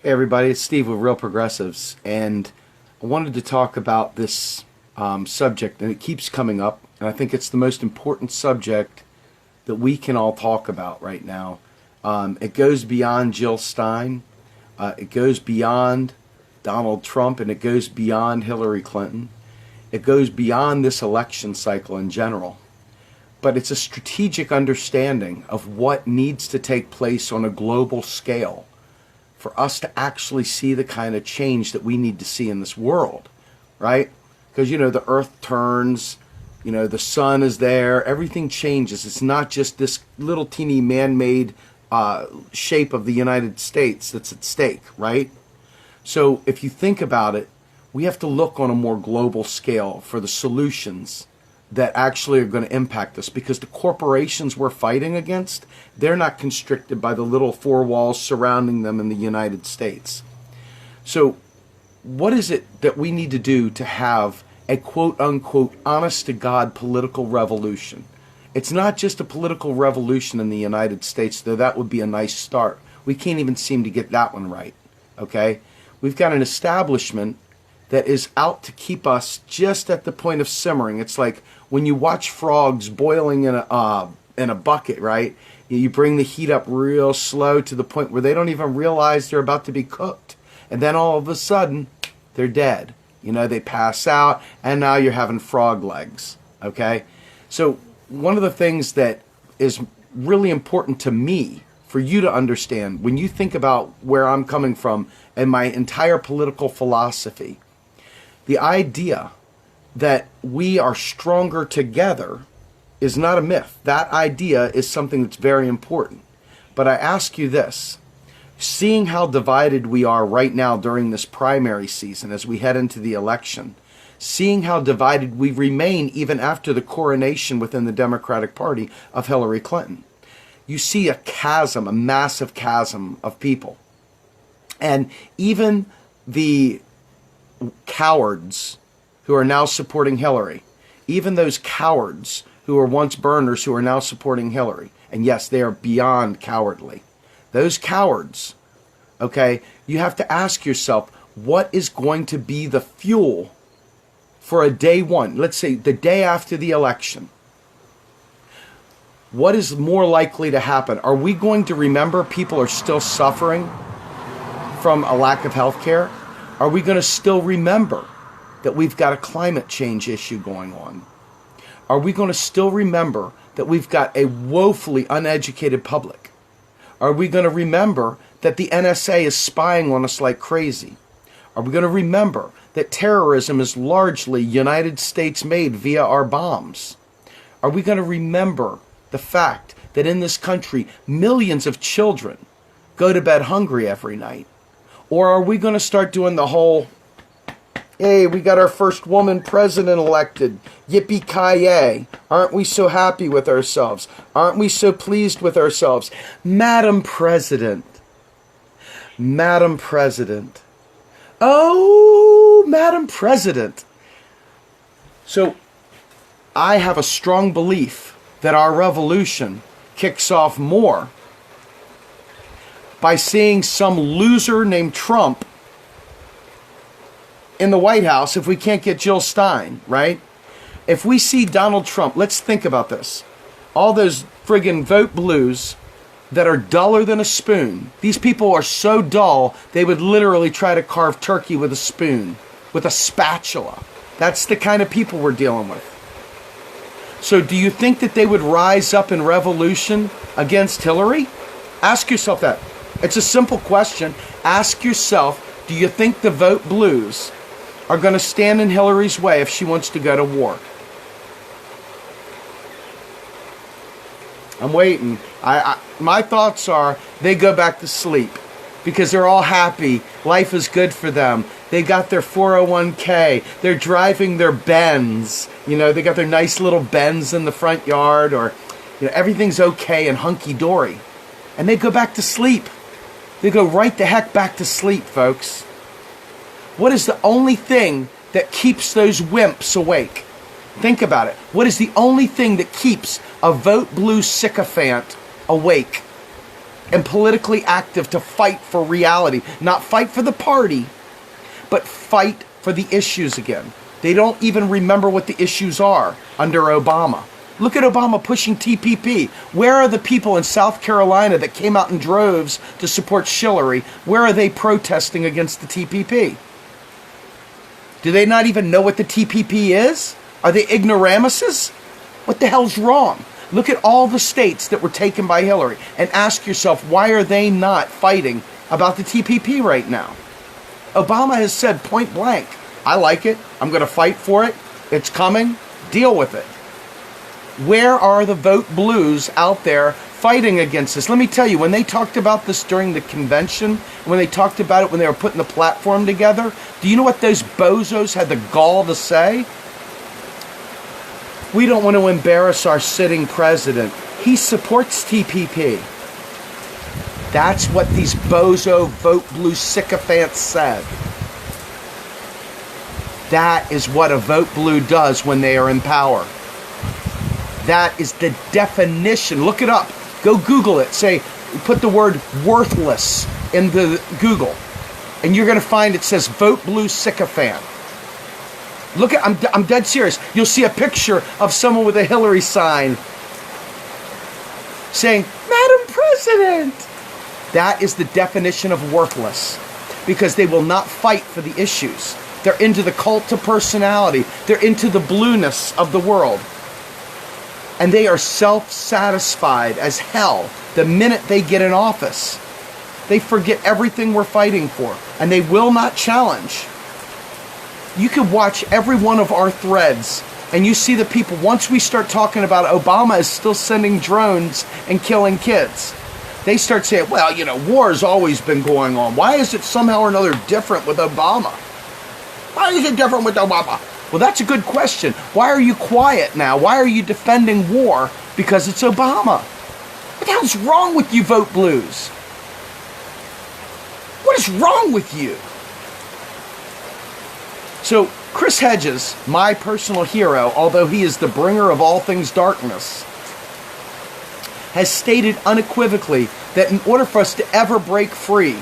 Hey everybody, it's Steve with RealProgressives, and I wanted to talk about this subject, and it keeps coming up, and I think it's the most important subject that we can all talk about right now. It goes beyond JillStein, it goes beyond Donald Trump, and it goes beyond Hillary Clinton. It goes beyond this election cycle in general. But it's a strategic understanding of what needs to take place on a global scale for us to actually see the kind of change that we need to see in this world, right? Because, you know, the earth turns, you know, the sun is there, everything changes. It's not just this little teeny man-made shape of the United States that's at stake, right? So if you think about it, we have to look on a more global scale for the solutions that actually are going to impact us, because the corporations we're fighting against, they're not constricted by the little four walls surrounding them in the United States. So what is it that we need to do to have a quote-unquote honest-to-God political revolution? It's not just a political revolution in the United States, though that would be a nice start. We can't even seem to get that one right, okay? We've got an establishment that is out to keep us just at the point of simmering. It's like when you watch frogs boiling in a bucket, right? You bring the heat up real slow to the point where they don't even realize they're about to be cooked. And then all of a sudden, they're dead. You know, they pass out, and now you're having frog legs, okay? So one of the things that is really important to me for you to understand when you think about where I'm coming from and my entire political philosophy, the idea that we are stronger together is not a myth. That idea is something that's very important. But I ask you this, seeing how divided we are right now during this primary season as we head into the election, seeing how divided we remain even after the coronation within the Democratic Party of Hillary Clinton, you see a chasm, a massive chasm of people. And even the cowards who are now supporting Hillary, even those cowards who were once burners who are now supporting Hillary, and yes, they are beyond cowardly. Those cowards, okay, you have to ask yourself, what is going to be the fuel for a day one? Let's say the day after the election. What is more likely to happen? Are we going to remember people are still suffering from a lack of health care? Are we going to still remember that we've got a climate change issue going on? Are we going to still remember that we've got a woefully uneducated public? Are we going to remember that the NSA is spying on us like crazy? Are we going to remember that terrorism is largely United States made via our bombs? Are we going to remember the fact that in this country, millions of children go to bed hungry every night? Or are we going to start doing the whole, hey, we got our first woman president elected, yippee-ki-yay, aren't we so happy with ourselves? Aren't we so pleased with ourselves? Madam President, Madam President, oh, Madam President. So I have a strong belief that our revolution kicks off more by seeing some loser named Trump in the White House if we can't get JillStein, right? If we see Donald Trump, let's think about this. All those friggin' Vote Blues that are duller than a spoon. These people are so dull, they would literally try to carve turkey with a spoon, with a spatula. That's the kind of people we're dealing with. So do you think that they would rise up in revolution against Hillary? Ask yourself that. It's a simple question. Ask yourself, do you think the Vote Blues are going to stand in Hillary's way if she wants to go to war? I'm waiting. My thoughts are they go back to sleep because they're all happy. Life is good for them. They got their 401k. They're driving their Benz. You know, they got their nice little Benz in the front yard, or you know, everything's okay and hunky-dory. And they go back to sleep. They go right the heck back to sleep, folks. What is the only thing that keeps those wimps awake? Think about it. What is the only thing that keeps a Vote Blue sycophant awake? and politically active to fight for reality. Not fight for the party, but fight for the issues again. They don't even remember what the issues are under Obama. Look at Obama pushing TPP. Where are the people in South Carolina that came out in droves to support Hillary? Where are they protesting against the TPP? Do they not even know what the TPP is? Are they ignoramuses? What the hell's wrong? Look at all the states that were taken by Hillary and ask yourself, why are they not fighting about the TPP right now? Obama has said point blank, I like it. I'm going to fight for it. It's coming. Deal with it. Where are the Vote Blues out there fighting against this? Let me tell you, when they talked about this during the convention, when they talked about it when they were putting the platform together, do you know what those bozos had the gall to say? We don't want to embarrass our sitting president. He supports TPP. That's what these bozo Vote Blue sycophants said. That is what a Vote Blue does when they are in power. That is the definition. Look it up. Go Google it. Say, put the word worthless in the Google. And you're going to find it says Vote Blue sycophant. Look at, I'm dead serious. You'll see a picture of someone with a Hillary sign saying, Madam President. That is the definition of worthless. Because they will not fight for the issues. They're into the cult of personality. They're into the blueness of the world. And they are self-satisfied as hell the minute they get in office. They forget everything we're fighting for. And they will not challenge. You could watch every one of our threads and you see the people, once we start talking about Obama is still sending drones and killing kids, they start saying, well, you know, war's always been going on. Why is it somehow or another different with Obama? Why is it different with Obama? Well, that's a good question. Why are you quiet now? Why are you defending war? Because it's Obama. What the hell's wrong with you, Vote Blues? What is wrong with you? So, Chris Hedges, my personal hero, although he is the bringer of all things darkness, has stated unequivocally that in order for us to ever break free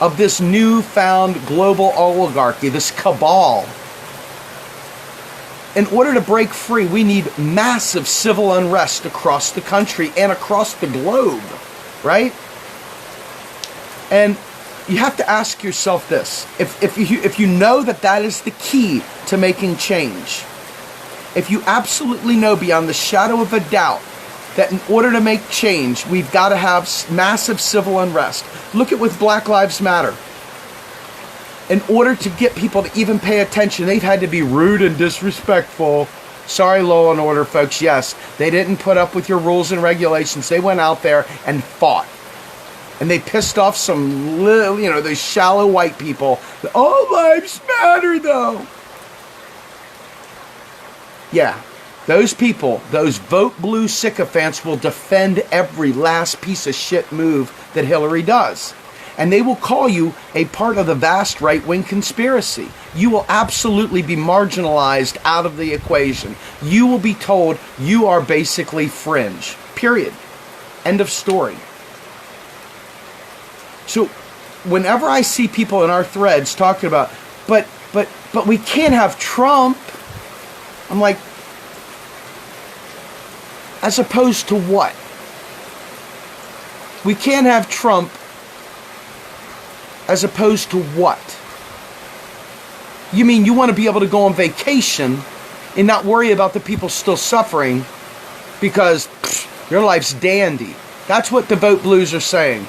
of this newfound global oligarchy, this cabal, in order to break free, we need massive civil unrest across the country and across the globe, right? And you have to ask yourself this. If you know that that is the key to making change, if you absolutely know beyond the shadow of a doubt that in order to make change, we've got to have massive civil unrest. Look at with Black Lives Matter. In order to get people to even pay attention, they've had to be rude and disrespectful. Sorry, law and order folks, yes, they didn't put up with your rules and regulations. They went out there and fought. And they pissed off some, those shallow white people. All lives matter, though. Yeah, those people, those Vote Blue sycophants will defend every last piece of shit move that Hillary does. And they will call you a part of the vast right-wing conspiracy. You will absolutely be marginalized out of the equation. You will be told you are basically fringe. Period. End of story. So whenever I see people in our threads talking about, but we can't have Trump, I'm like, as opposed to what? We can't have Trump as opposed to what? You mean you want to be able to go on vacation and not worry about the people still suffering because your life's dandy. That's what the Vote Blues are saying.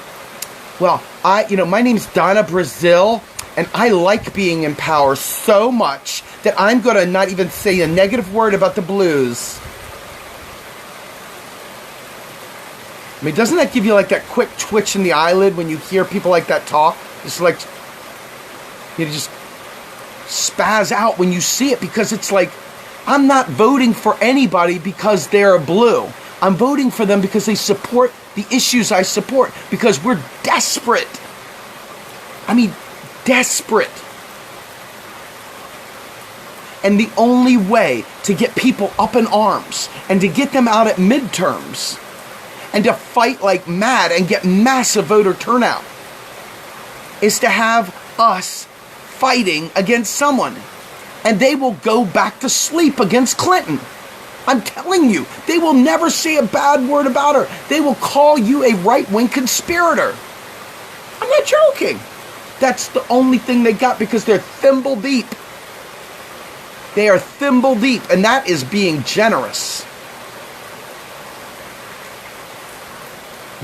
Well, my name's Donna Brazil, and I like being in power so much that I'm going to not even say a negative word about the blues. I mean, doesn't that give you like that quick twitch in the eyelid when you hear people like that talk? It's like, you just spaz out when you see it because it's like, I'm not voting for anybody because they're blue. I'm voting for them because they support the issues I support, because we're desperate. I mean, desperate. And the only way to get people up in arms and to get them out at midterms and to fight like mad and get massive voter turnout is to have us fighting against someone. And they will go back to sleep against Clinton. I'm telling you, they will never say a bad word about her. They will call you a right-wing conspirator. I'm not joking. That's the only thing they got because they're thimble deep. They are thimble deep, and that is being generous.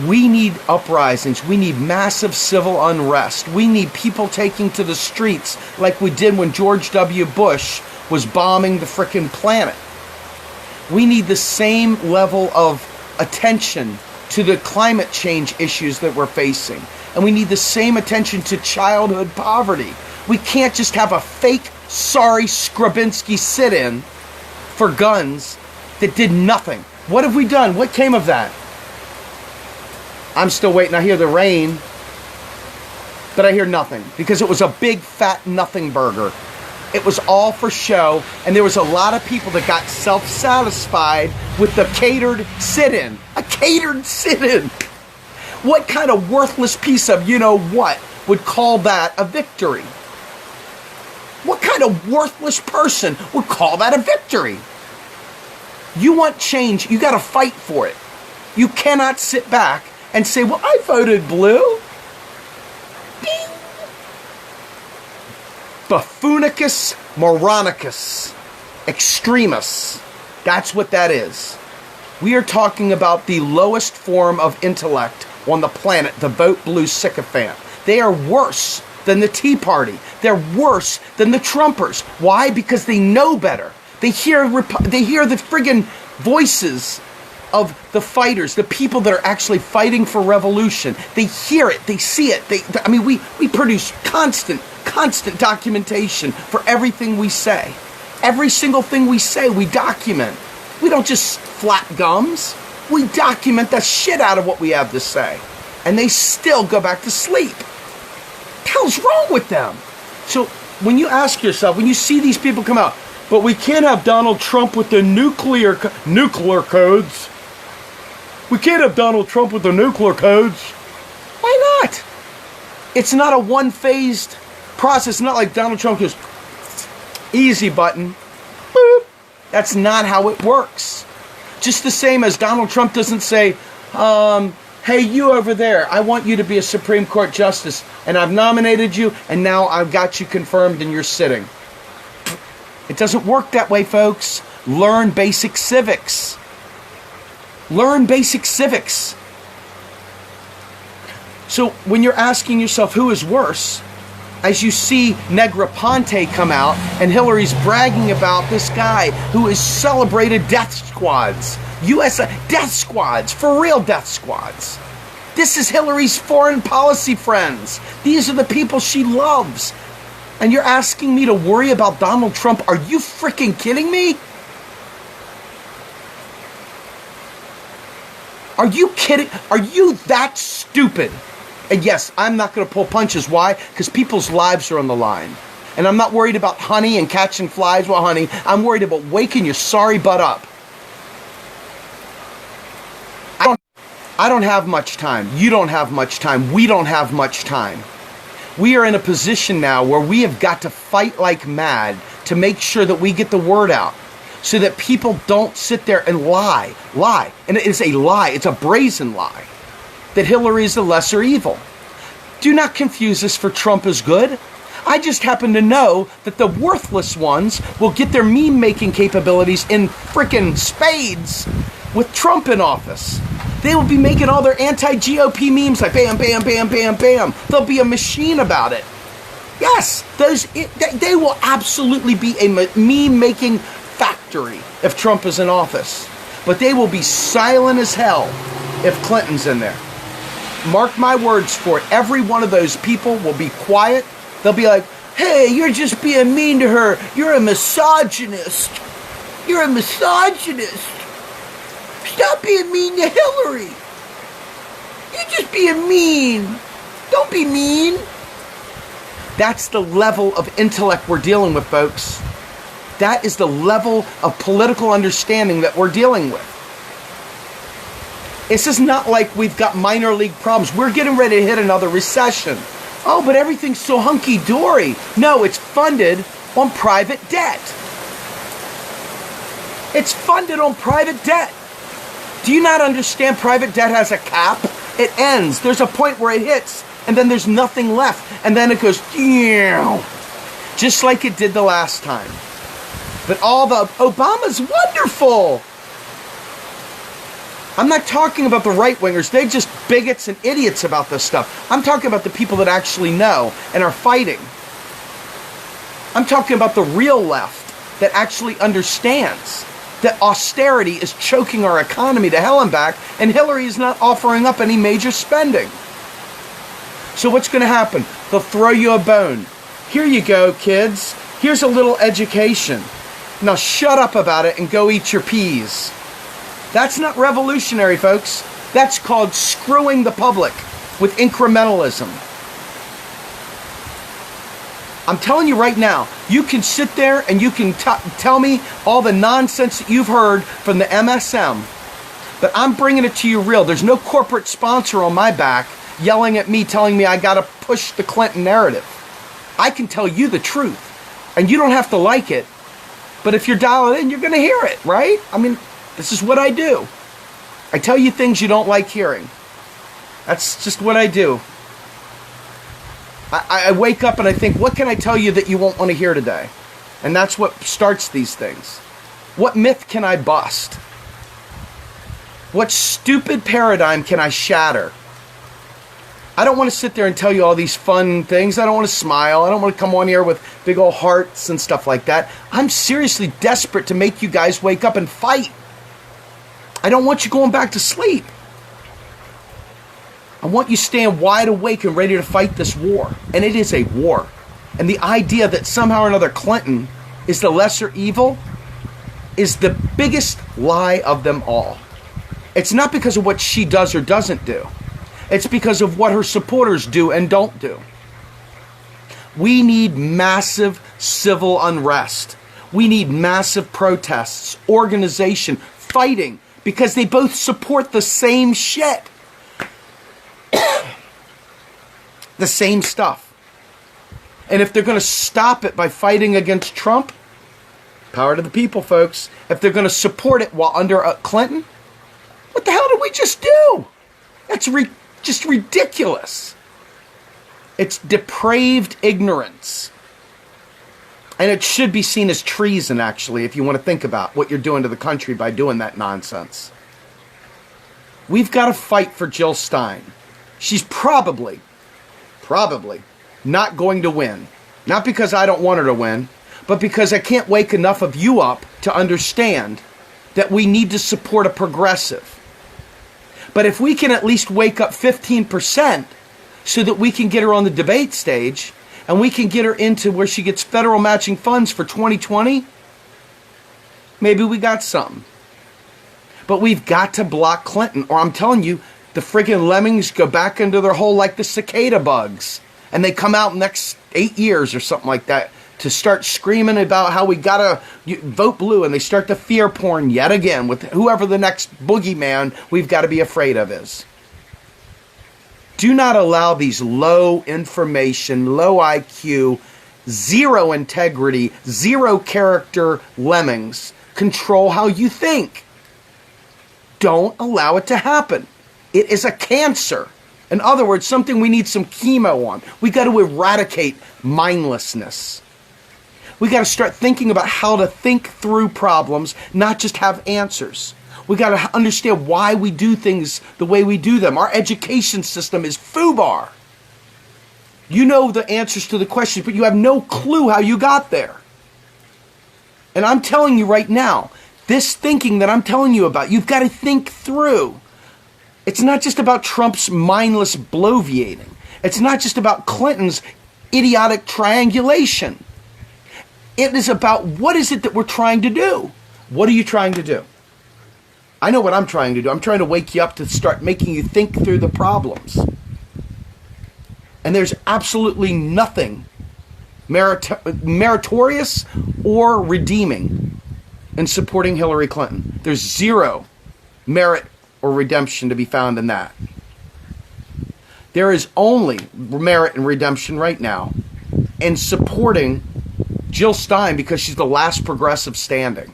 We need uprisings. We need massive civil unrest. We need people taking to the streets like we did when George W. Bush was bombing the frickin' planet. We need the same level of attention to the climate change issues that we're facing. And we need the same attention to childhood poverty. We can't just have a fake, sorry Skrabinsky sit-in for guns that did nothing. What have we done? What came of that? I'm still waiting. I hear the rain, but I hear nothing because it was a big fat nothing burger. It was all for show, and there was a lot of people that got self-satisfied with the catered sit-in. A catered sit-in. What kind of worthless piece of you-know-what would call that a victory? What kind of worthless person would call that a victory? You want change, you got to fight for it. You cannot sit back and say, well, I voted blue. Ding. Buffoonicus moronicus extremis. That's what that is. We are talking about the lowest form of intellect on the planet, the Vote Blue sycophant. They are worse than the Tea Party. They're worse than the Trumpers. Why? Because they know better. They hear the friggin' voices of the fighters, the people that are actually fighting for revolution. They hear it, they see it. We produce constant documentation for everything we say. Every single thing we say, we document. We don't just flap gums. We document the shit out of what we have to say. And they still go back to sleep. What the hell's wrong with them? So when you ask yourself, when you see these people come out, but we can't have Donald Trump with the nuclear codes. We can't have Donald Trump with the nuclear codes. Why not? It's not a one-phased process. It's not like Donald Trump goes, easy button, boop. That's not how it works. Just the same as Donald Trump doesn't say, hey, you over there, I want you to be a Supreme Court justice, and I've nominated you, and now I've got you confirmed and you're sitting. It doesn't work that way, folks. Learn basic civics. Learn basic civics. So when you're asking yourself who is worse, as you see Negroponte come out and Hillary's bragging about this guy who has celebrated death squads. U.S. death squads, for real death squads. This is Hillary's foreign policy friends. These are the people she loves. And you're asking me to worry about Donald Trump? Are you freaking kidding me? Are you kidding? Are you that stupid? And yes, I'm not going to pull punches. Why? Because people's lives are on the line. And I'm not worried about honey and catching flies with honey. I'm worried about waking your sorry butt up. I don't have much time. You don't have much time. We don't have much time. We are in a position now where we have got to fight like mad to make sure that we get the word out so that people don't sit there and lie. And it is a lie. It's a brazen lie that Hillary is the lesser evil. Do not confuse us for Trump is good. I just happen to know that the worthless ones will get their meme-making capabilities in frickin' spades with Trump in office. They will be making all their anti-GOP memes like bam, bam, bam, bam, bam. They'll be a machine about it. Yes, they will absolutely be a meme-making factory if Trump is in office. But they will be silent as hell if Clinton's in there. Mark my words for it. Every one of those people will be quiet. They'll be like, hey, you're just being mean to her. You're a misogynist. You're a misogynist. Stop being mean to Hillary. You're just being mean. Don't be mean. That's the level of intellect we're dealing with, folks. That is the level of political understanding that we're dealing with. This is not like we've got minor league problems. We're getting ready to hit another recession. Oh, but everything's so hunky-dory. No, it's funded on private debt. It's funded on private debt. Do you not understand private debt has a cap? It ends. There's a point where it hits, and then there's nothing left. And then it goes, just like it did the last time. But Obama's wonderful. I'm not talking about the right-wingers. They're just bigots and idiots about this stuff. I'm talking about the people that actually know and are fighting. I'm talking about the real left that actually understands that austerity is choking our economy to hell and back, and Hillary is not offering up any major spending. So what's going to happen? They'll throw you a bone. Here you go, kids. Here's a little education. Now shut up about it and go eat your peas. That's not revolutionary, folks. That's called screwing the public with incrementalism. I'm telling you right now, you can sit there and you can tell me all the nonsense that you've heard from the MSM, but I'm bringing it to you real. There's no corporate sponsor on my back yelling at me, telling me I got to push the Clinton narrative. I can tell you the truth, and you don't have to like it, but if you're dialed in, you're going to hear it, right? I mean, this is what I do. I tell you things you don't like hearing. That's just what I do. I wake up and I think, what can I tell you that you won't want to hear today? And that's what starts these things. What myth can I bust? What stupid paradigm can I shatter? I don't want to sit there and tell you all these fun things. I don't want to smile. I don't want to come on here with big old hearts and stuff like that. I'm seriously desperate to make you guys wake up and fight. I don't want you going back to sleep. I want you staying wide awake and ready to fight this war. And it is a war. And the idea that somehow or another Clinton is the lesser evil is the biggest lie of them all. It's not because of what she does or doesn't do. It's because of what her supporters do and don't do. We need massive civil unrest. We need massive protests, organization, fighting, because they both support the same shit. The same stuff. And if they're going to stop it by fighting against Trump, power to the people, folks. If they're going to support it while under Clinton, what the hell did we just do? That's just ridiculous. It's depraved ignorance. And it should be seen as treason, actually, if you want to think about what you're doing to the country by doing that nonsense. We've got to fight for JillStein. She's probably not going to win. Not because I don't want her to win, but because I can't wake enough of you up to understand that we need to support a progressive. But if we can at least wake up 15% so that we can get her on the debate stage and we can get her into where she gets federal matching funds for 2020, maybe we got something. But we've got to block Clinton, or I'm telling you, the friggin' lemmings go back into their hole like the cicada bugs. And they come out next 8 years or something like that to start screaming about how we gotta vote blue. And they start the fear porn yet again with whoever the next boogeyman we've got to be afraid of is. Do not allow these low information, low IQ, zero integrity, zero character lemmings control how you think. Don't allow it to happen. It is a cancer. In other words, something we need some chemo on. We got to eradicate mindlessness. We got to start thinking about how to think through problems, not just have answers. We got to understand why we do things the way we do them. Our education system is FUBAR. You know the answers to the questions, but you have no clue how you got there. And I'm telling you right now, this thinking that I'm telling you about, you've got to think through. It's not just about Trump's mindless bloviating. It's not just about Clinton's idiotic triangulation. It is about what is it that we're trying to do? What are you trying to do? I know what I'm trying to do. I'm trying to wake you up to start making you think through the problems. And there's absolutely nothing meritorious or redeeming in supporting Hillary Clinton. There's zero merit or redemption to be found in that. There is only merit and redemption right now in supporting JillStein because she's the last progressive standing.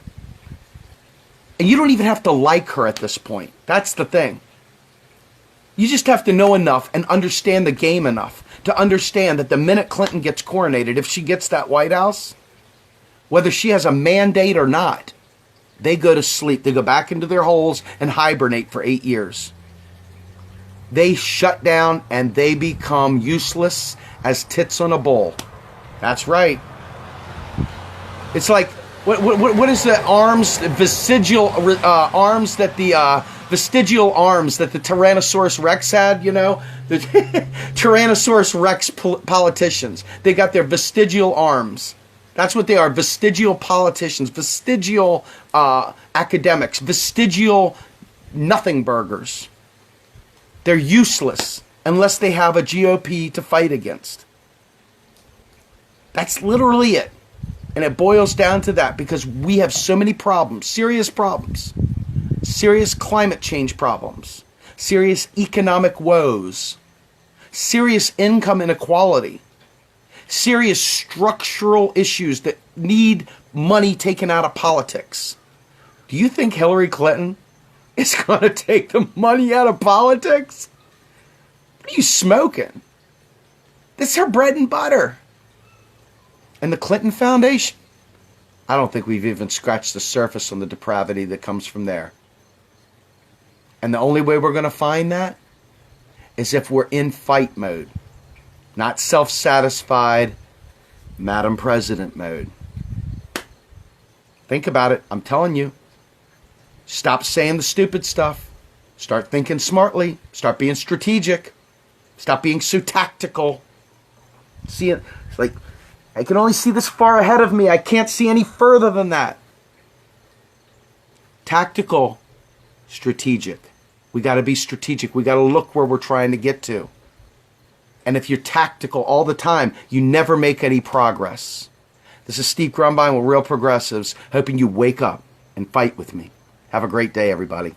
And you don't even have to like her at this point. That's the thing. You just have to know enough and understand the game enough to understand that the minute Clinton gets coronated, if she gets that White House, whether she has a mandate or not, they go to sleep. They go back into their holes and hibernate for 8 years. They shut down and they become useless as tits on a bull. That's right. It's like, what is the arms, vestigial arms that the vestigial arms that the Tyrannosaurus Rex had, you know? The Tyrannosaurus Rex politicians. They got their vestigial arms. That's what they are, vestigial politicians, vestigial academics, vestigial nothing burgers. They're useless unless they have a GOP to fight against. That's literally it. And it boils down to that because we have so many problems, serious climate change problems, serious economic woes, serious income inequality, serious structural issues that need money taken out of politics. Do you think Hillary Clinton is going to take the money out of politics? What are you smoking? This is her bread and butter. And the Clinton Foundation, I don't think we've even scratched the surface on the depravity that comes from there. And the only way we're going to find that is if we're in fight mode, not self-satisfied Madam President mode. Think about it. I'm telling you. Stop saying the stupid stuff. Start thinking smartly. Start being strategic. Stop being so tactical. See it? It's like, I can only see this far ahead of me. I can't see any further than that. Tactical, strategic. We got to be strategic. We got to look where we're trying to get to. And if you're tactical all the time, you never make any progress. This is Steve Grumbine with Real Progressives, hoping you wake up and fight with me. Have a great day, everybody.